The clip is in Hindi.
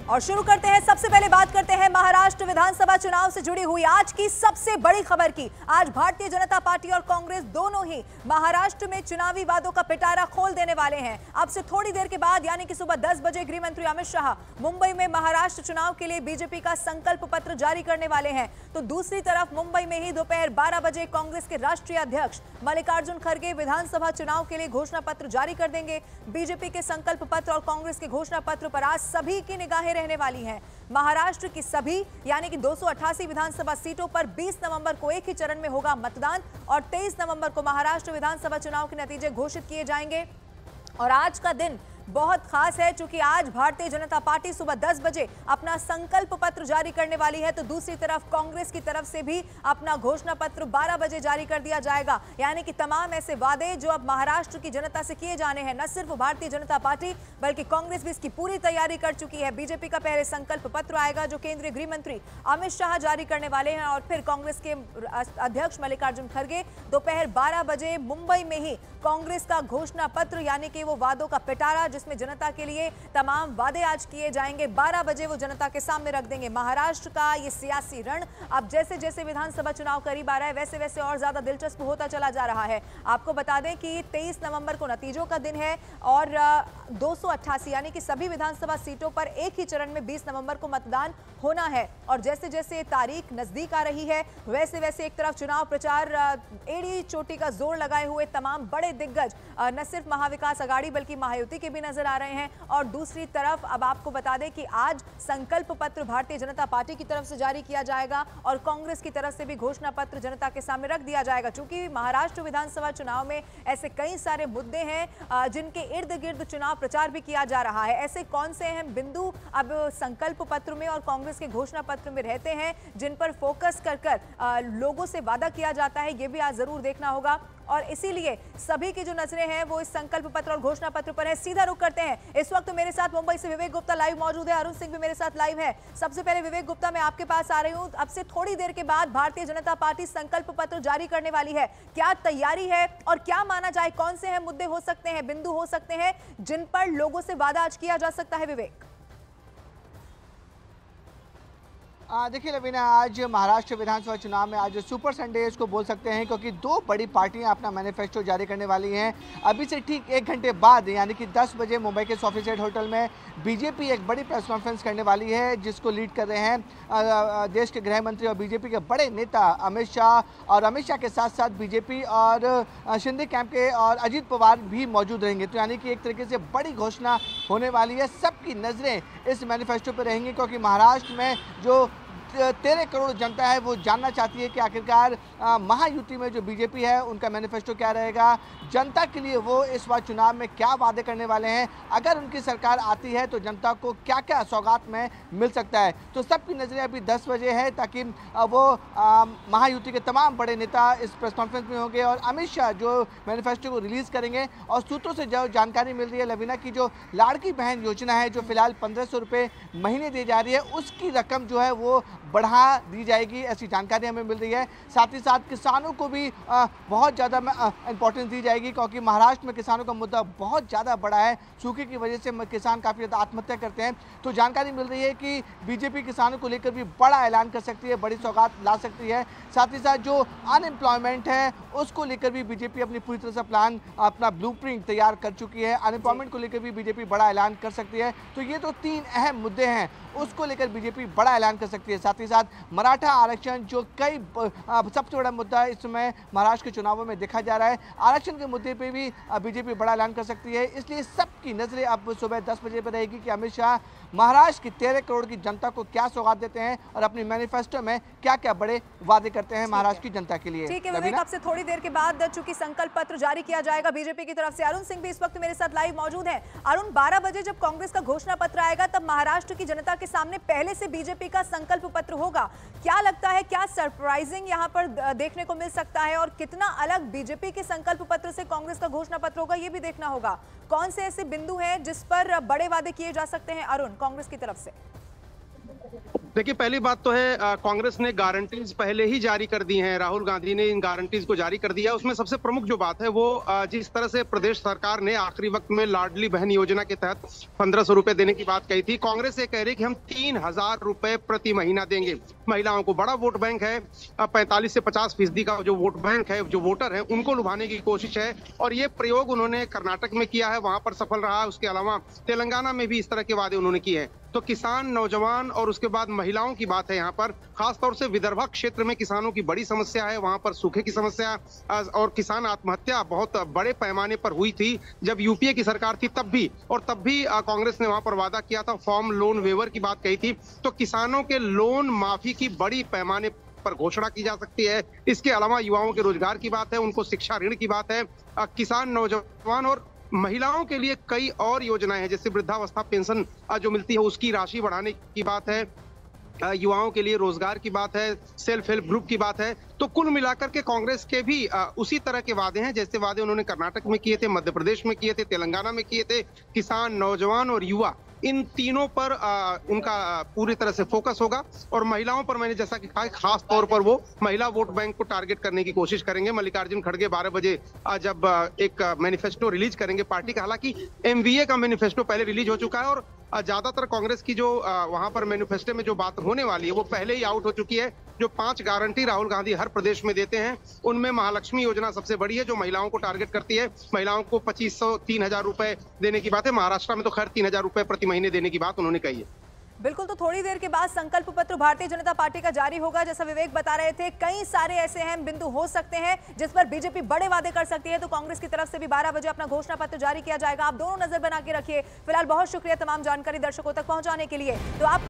और शुरू करते हैं। सबसे पहले बात करते हैं महाराष्ट्र विधानसभा चुनाव से जुड़ी हुई आज की सबसे बड़ी खबर की। आज भारतीय जनता पार्टी और कांग्रेस दोनों ही महाराष्ट्र में चुनावी वादों का पिटारा खोल देने वाले हैं। अब से थोड़ी देर के बाद यानी कि सुबह 10 बजे गृह मंत्री अमित शाह मुंबई में महाराष्ट्र चुनाव के लिए बीजेपी का संकल्प पत्र जारी करने वाले हैं। तो दूसरी तरफ मुंबई में ही दोपहर 12 बजे कांग्रेस के राष्ट्रीय अध्यक्ष मल्लिकार्जुन खड़गे विधानसभा चुनाव के लिए घोषणा पत्र जारी कर देंगे। बीजेपी के संकल्प पत्र और कांग्रेस के घोषणा पत्र पर आज सभी की निगाहें रहने वाली हैं। महाराष्ट्र की सभी यानी कि 288 विधानसभा सीटों पर 20 नवंबर को एक ही चरण में होगा मतदान और 23 नवंबर को महाराष्ट्र विधानसभा चुनाव के नतीजे घोषित किए जाएंगे। और आज का दिन बहुत खास है क्योंकि आज भारतीय जनता पार्टी सुबह 10 बजे अपना संकल्प पत्र जारी करने वाली है, तो दूसरी तरफ कांग्रेस की तरफ से भी अपना घोषणा पत्र 12 बजे जारी कर दिया जाएगा। यानी कि तमाम ऐसे वादे जो अब महाराष्ट्र की जनता से किए जाने हैं, न सिर्फ भारतीय जनता पार्टी बल्कि कांग्रेस भी इसकी पूरी तैयारी कर चुकी है। बीजेपी का पहले संकल्प पत्र आएगा जो केंद्रीय गृह मंत्री अमित शाह जारी करने वाले हैं और फिर कांग्रेस के अध्यक्ष मल्लिकार्जुन खड़गे दोपहर 12 बजे मुंबई में ही कांग्रेस का घोषणा पत्र यानी कि वो वादों का पिटारा जिसमें जनता के लिए तमाम वादे आज किए जाएंगे, 12 बजे वो जनता के सामने रख देंगे। महाराष्ट्र का ये सियासी रण अब जैसे जैसे विधानसभा चुनाव करीब आ रहा है वैसे वैसे और ज्यादा दिलचस्प होता चला जा रहा है। आपको बता दें कि 23 नवंबर को नतीजों का दिन है और 288 यानी कि सभी विधानसभा सीटों पर एक ही चरण में 20 नवंबर को मतदान होना है। और जैसे जैसे तारीख नजदीक आ रही है वैसे वैसे एक तरफ चुनाव प्रचार एड़ी चोटी का जोर लगाए हुए तमाम बड़े दिग्गज न सिर्फ महाविकास आघाड़ी बल्कि महायुति के भी नजर आ रहे हैं। और दूसरी तरफ अब आपको बता दें कि आज संकल्प पत्र भारतीय जनता पार्टी की तरफ से जारी किया जाएगा और कांग्रेस की तरफ से भी घोषणा पत्र जनता के सामने रख दिया जाएगा। चूंकि महाराष्ट्र विधानसभा चुनाव में ऐसे कई सारे मुद्दे हैं जिनके इर्द गिर्द चुनाव प्रचार भी किया जा रहा है। ऐसे कौन से अहम बिंदु अब संकल्प पत्र में और कांग्रेस के घोषणा पत्र में रहते हैं जिन पर फोकस कर लोगों से वादा किया जाता है, ये भी आज जरूर देखना होगा। और इसीलिए सभी की जो नजरें हैं वो इस संकल्प पत्र और घोषणा पत्र पर है। सीधा रुख करते हैं। इस वक्त मेरे साथ मुंबई से विवेक गुप्ता लाइव मौजूद है, अरुण सिंह भी मेरे साथ लाइव है। सबसे पहले विवेक गुप्ता मैं आपके पास आ रही हूं। अब से थोड़ी देर के बाद भारतीय जनता पार्टी संकल्प पत्र जारी करने वाली है, क्या तैयारी है और क्या माना जाए कौन से हैं मुद्दे हो सकते हैं, बिंदु हो सकते हैं जिन पर लोगों से वादा आज किया जा सकता है? विवेक देखिए लवीना, आज महाराष्ट्र विधानसभा चुनाव में आज सुपर संडे इसको बोल सकते हैं क्योंकि दो बड़ी पार्टियां अपना मैनिफेस्टो जारी करने वाली हैं। अभी से ठीक 1 घंटे बाद यानी कि 10 बजे मुंबई के सोफिसेट होटल में बीजेपी एक बड़ी प्रेस कॉन्फ्रेंस करने वाली है जिसको लीड कर रहे हैं देश के गृह मंत्री और बीजेपी के बड़े नेता अमित शाह। और अमित शाह के साथ साथ बीजेपी और शिंदे कैंप के और अजीत पवार भी मौजूद रहेंगे। तो यानी कि एक तरीके से बड़ी घोषणा होने वाली है। सबकी नज़रें इस मैनिफेस्टो पर रहेंगी क्योंकि महाराष्ट्र में जो 13 करोड़ जनता है वो जानना चाहती है कि आखिरकार महायुति में जो बीजेपी है उनका मैनिफेस्टो क्या रहेगा, जनता के लिए वो इस बार चुनाव में क्या वादे करने वाले हैं, अगर उनकी सरकार आती है तो जनता को क्या क्या सौगात में मिल सकता है। तो सबकी नज़रें अभी 10 बजे है ताकि वो महायुति के तमाम बड़े नेता इस प्रेस कॉन्फ्रेंस में होंगे और अमित शाह जो मैनिफेस्टो को रिलीज़ करेंगे। और सूत्रों से जो जानकारी मिल रही है लवीना की जो लाड़की बहन योजना है जो फिलहाल 1500 रुपये महीने दी जा रही है उसकी रकम जो है वो बढ़ा दी जाएगी, ऐसी जानकारी हमें मिल रही है। साथ ही साथ किसानों को भी बहुत ज़्यादा इंपॉर्टेंस दी जाएगी क्योंकि महाराष्ट्र में किसानों का मुद्दा बहुत ज़्यादा बड़ा है। सूखे की वजह से किसान काफ़ी ज़्यादा आत्महत्या करते हैं। तो जानकारी मिल रही है कि बीजेपी किसानों को लेकर भी बड़ा ऐलान कर सकती है, बड़ी सौगात ला सकती है। साथ ही साथ जो अनएम्प्लॉयमेंट है उसको लेकर भी बीजेपी अपनी पूरी तरह से प्लान अपना ब्लूप्रिंट तैयार कर चुकी है। अनएम्प्लॉयमेंट को लेकर भी बीजेपी बड़ा ऐलान कर सकती है। तो ये तो 3 अहम मुद्दे हैं, उसको लेकर बीजेपी बड़ा ऐलान कर सकती है। साथ ही साथ मराठा आरक्षण जो कई सबसे बड़ा मुद्दा इस समय महाराष्ट्र के चुनावों में देखा जा रहा है, आरक्षण के मुद्दे पे भी बीजेपी बड़ा ऐलान कर सकती है। इसलिए सबकी नजरें अब सुबह 10 बजे पर रहेगी कि अमित शाह महाराष्ट्र की 13 करोड़ की जनता को क्या सौगात देते हैं और अपनी मैनिफेस्टो में क्या क्या बड़े वादे करते हैं महाराष्ट्र की जनता के लिए। ठीक है विवेक, अब से थोड़ी देर के बाद चूंकि संकल्प पत्र जारी किया जाएगा बीजेपी की तरफ से, अरुण सिंह भी इस वक्त मेरे साथ लाइव मौजूद है। अरुण, 12 बजे जब कांग्रेस का घोषणा पत्र आएगा तब महाराष्ट्र की जनता के सामने पहले से बीजेपी का संकल्प पत्र होगा। क्या लगता है क्या सरप्राइजिंग यहां पर देखने को मिल सकता है और कितना अलग बीजेपी के संकल्प पत्र से कांग्रेस का घोषणा पत्र होगा ये भी देखना होगा। कौन से ऐसे बिंदु हैं जिस पर बड़े वादे किए जा सकते हैं अरुण कांग्रेस की तरफ से? देखिए, पहली बात तो है कांग्रेस ने गारंटीज पहले ही जारी कर दी हैं। राहुल गांधी ने इन गारंटीज को जारी कर दिया। उसमें सबसे प्रमुख जो बात है वो जिस तरह से प्रदेश सरकार ने आखिरी वक्त में लाडली बहन योजना के तहत 1500 रुपए देने की बात कही थी। कांग्रेस ये कह रही कि हम 3000 रुपए प्रति महीना देंगे। महिलाओं को बड़ा वोट बैंक है, 45 से 50% का जो वोट बैंक है, जो वोटर है, उनको लुभाने की कोशिश है। और ये प्रयोग उन्होंने कर्नाटक में किया है, वहां पर सफल रहा है। उसके अलावा तेलंगाना में भी इस तरह के वादे उन्होंने किए हैं। तो किसान, नौजवान और उसके बाद महिलाओं की बात है यहाँ पर। खासतौर से विदर्भा क्षेत्र में किसानों की बड़ी समस्या है। वहां पर सूखे की समस्या और किसान आत्महत्या बहुत बड़े पैमाने पर हुई थी जब यूपीए की सरकार थी, तब भी कांग्रेस ने वहां पर वादा किया था, फार्म लोन वेवर की बात कही थी। तो किसानों के लोन माफी की बड़ी पैमाने पर घोषणा की जा सकती है। इसके अलावा युवाओं के रोजगार की बात है, उनको शिक्षा ऋण की बात है। किसान, नौजवान और महिलाओं के लिए कई और योजनाएं हैं, जैसे वृद्धावस्था पेंशन जो मिलती है उसकी राशि बढ़ाने की बात है। युवाओं के लिए रोजगार की बात है, सेल्फ हेल्प ग्रुप की बात है। तो कुल मिलाकर के कांग्रेस के भी उसी तरह के वादे हैं जैसे वादे उन्होंने कर्नाटक में किए थे, मध्य प्रदेश में किए थे, तेलंगाना में किए थे। किसान, नौजवान और युवा, इन तीनों पर उनका पूरी तरह से फोकस होगा। और महिलाओं पर मैंने जैसा कि कहा, खास तौर पर वो महिला वोट बैंक को टारगेट करने की कोशिश करेंगे। मल्लिकार्जुन खड़गे 12 बजे जब एक मैनिफेस्टो रिलीज करेंगे पार्टी का, हालांकि एमवीए का मैनिफेस्टो पहले रिलीज हो चुका है और ज्यादातर कांग्रेस की जो वहां पर मैनिफेस्टो में जो बात होने वाली है वो पहले ही आउट हो चुकी है। जो 5 गारंटी राहुल गांधी हर प्रदेश में देते हैं, उनमें महालक्ष्मी योजना सबसे बड़ी है, जो महिलाओं को टारगेट करती है। महिलाओं को 2500 3000 रुपए देने की बात है। महाराष्ट्र में तो खैर 3000 रुपए प्रति महीने देने की बात उन्होंने कही है। बिल्कुल, तो थोड़ी देर के बाद संकल्प पत्र भारतीय जनता पार्टी का जारी होगा। जैसा विवेक बता रहे थे, कई सारे ऐसे अहम बिंदु हो सकते हैं जिस पर बीजेपी बड़े वादे कर सकती है। तो कांग्रेस की तरफ से भी 12 बजे अपना घोषणा पत्र जारी किया जाएगा। आप दोनों नजर बना के रखिए। फिलहाल बहुत शुक्रिया तमाम जानकारी दर्शकों तक पहुंचाने के लिए। तो आप